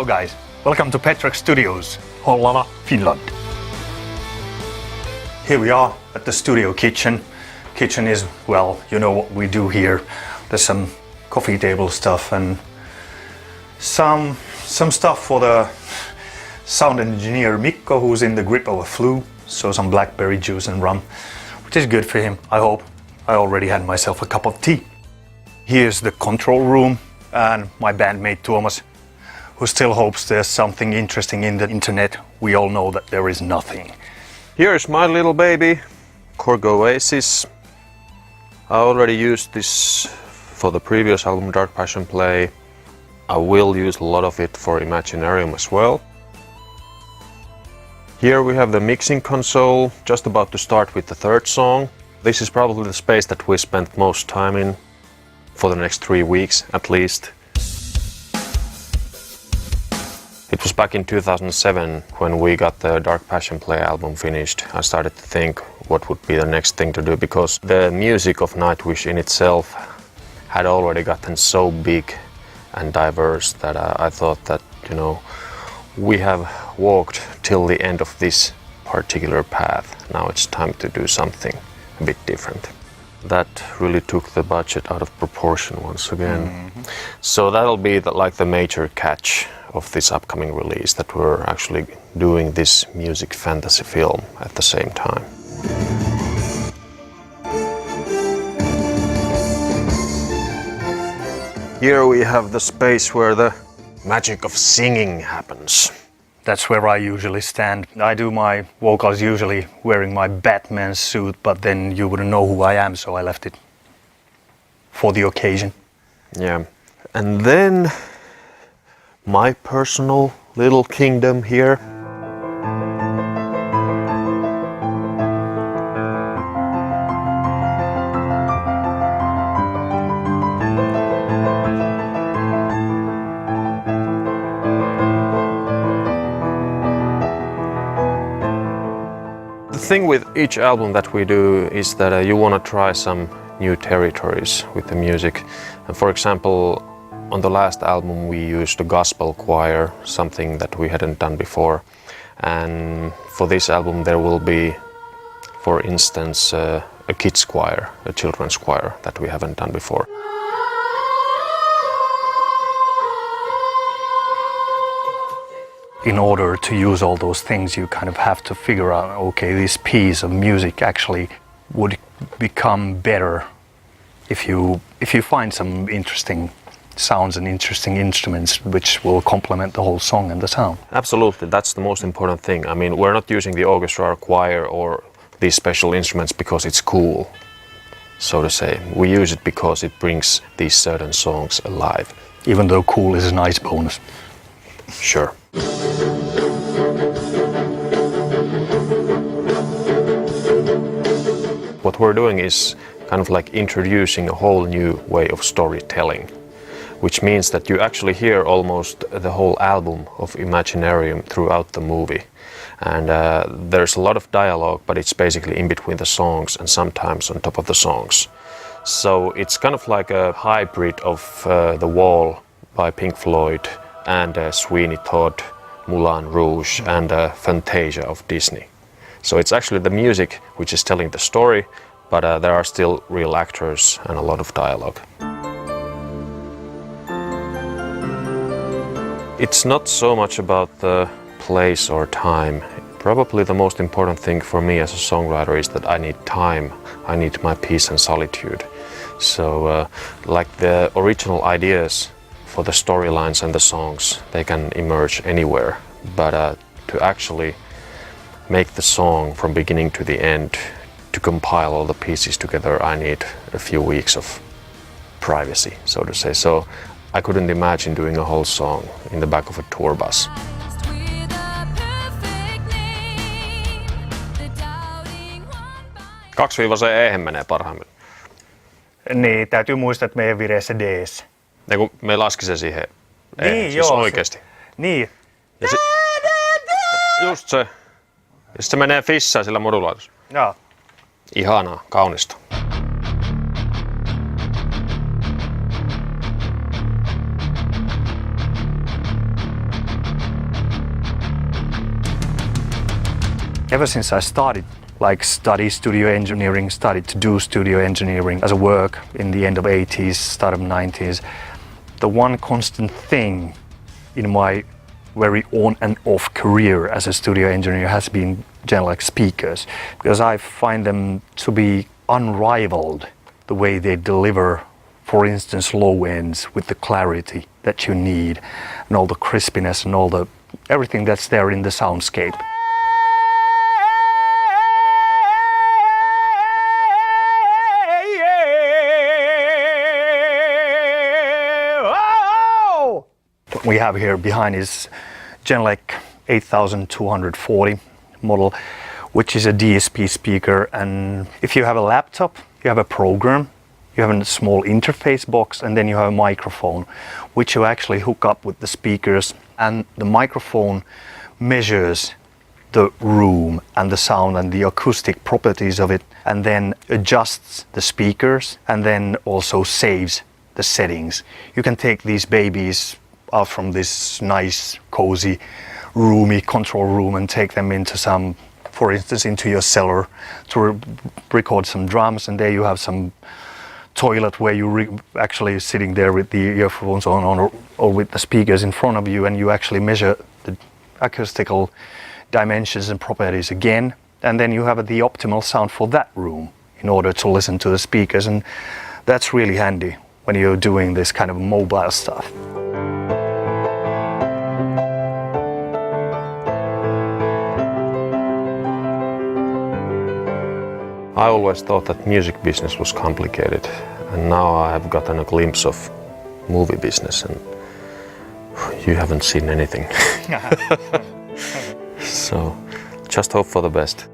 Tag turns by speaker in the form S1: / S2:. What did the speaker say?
S1: Hello guys, welcome to Petrax Studios, Hollava, Finland. Here we are at the studio kitchen. Kitchen is, well, you know what we do here. There's some coffee table stuff and some stuff for the sound engineer Mikko, who's in the grip of a flu. So some blackberry juice and rum, which is good for him, I hope. I already had myself a cup of tea. Here's the control room and my bandmate Thomas, who still hopes there's something interesting in the internet. We all know that there is nothing.
S2: Here's my little baby, Korg Oasis. I already used this for the previous album Dark Passion Play. I will use a lot of it for Imaginarium as well. Here we have the mixing console, just about to start with the third song. This is probably the space that we spent most time in for the next 3 weeks at least. It was back in 2007 when we got the Dark Passion Play album finished. I started to think what would be the next thing to do, because the music of Nightwish in itself had already gotten so big and diverse that I thought that, you know, we have walked till the end of this particular path. Now it's time to do something a bit different. That really took the budget out of proportion once again. Mm-hmm. So that'll be like the major catch of this upcoming release, that we're actually doing this music fantasy film at the same time. Here we have the space where the magic of singing happens.
S1: That's where I usually stand. I do my vocals usually wearing my Batman suit, but then you wouldn't know who I am, so I left it for the occasion.
S2: Yeah. And then my personal little kingdom here. The thing with each album that we do is that you want to try some new territories with the music. And for example, on the last album we used a gospel choir, something that we hadn't done before. And for this album there will be, for instance, a kids choir, a children's choir that we haven't done before.
S1: In order to use all those things, you kind of have to figure out, okay, this piece of music actually would become better if you find some interesting sounds and interesting instruments which will complement the whole song and the sound.
S2: Absolutely, that's the most important thing. I mean, we're not using the orchestra or choir or these special instruments because it's cool, so to say. We use it because it brings these certain songs alive.
S1: Even though cool is a nice bonus.
S2: Sure. What we're doing is kind of like introducing a whole new way of storytelling, which means that you actually hear almost the whole album of Imaginarium throughout the movie. And there's a lot of dialogue, but it's basically in between the songs and sometimes on top of the songs. So it's kind of like a hybrid of The Wall by Pink Floyd and Sweeney Todd, Moulin Rouge and Fantasia of Disney. So it's actually the music which is telling the story, but there are still real actors and a lot of dialogue. It's not so much about the place or time. Probably the most important thing for me as a songwriter is that I need time. I need my peace and solitude. So like the original ideas for the storylines and the songs, they can emerge anywhere. But to actually make the song from beginning to the end, to compile all the pieces together, I need a few weeks of privacy, so to say. So I couldn't imagine doing a whole song in the back of a tour bus. Kaksiviivaiseen E menee parhaimmillaan.
S1: Niin, täytyy muistaa, että meidän vireessä D-ssä.
S2: Ja kun me laski se siihen
S1: niin,
S2: siis
S1: joo,
S2: oikeesti.
S1: Niin.
S2: Ja just se. Ja sit se menee fissään sillä modulaatiossa.
S1: Joo.
S2: Ihanaa, kaunista.
S1: Ever since I started study studio engineering, started to do studio engineering as a work in the end of 80s, start of 90s, the one constant thing in my very on and off career as a studio engineer has been Genelec speakers, because I find them to be unrivaled, the way they deliver, for instance, low ends with the clarity that you need and all the crispiness and everything that's there in the soundscape. What we have here behind is Genelec-8240 model, which is a DSP speaker, and if you have a laptop, you have a program, you have a small interface box, and then you have a microphone, which you actually hook up with the speakers, and the microphone measures the room and the sound and the acoustic properties of it, and then adjusts the speakers, and then also saves the settings. You can take these babies out from this nice, cozy, roomy control room and take them into for instance, into your cellar to record some drums, and there you have some toilet where you actually sitting there with the earphones on or with the speakers in front of you, and you actually measure the acoustical dimensions and properties again, and then you have the optimal sound for that room in order to listen to the speakers, and that's really handy when you're doing this kind of mobile stuff.
S2: I always thought that music business was complicated, and now I have gotten a glimpse of movie business, and you haven't seen anything. So just hope for the best.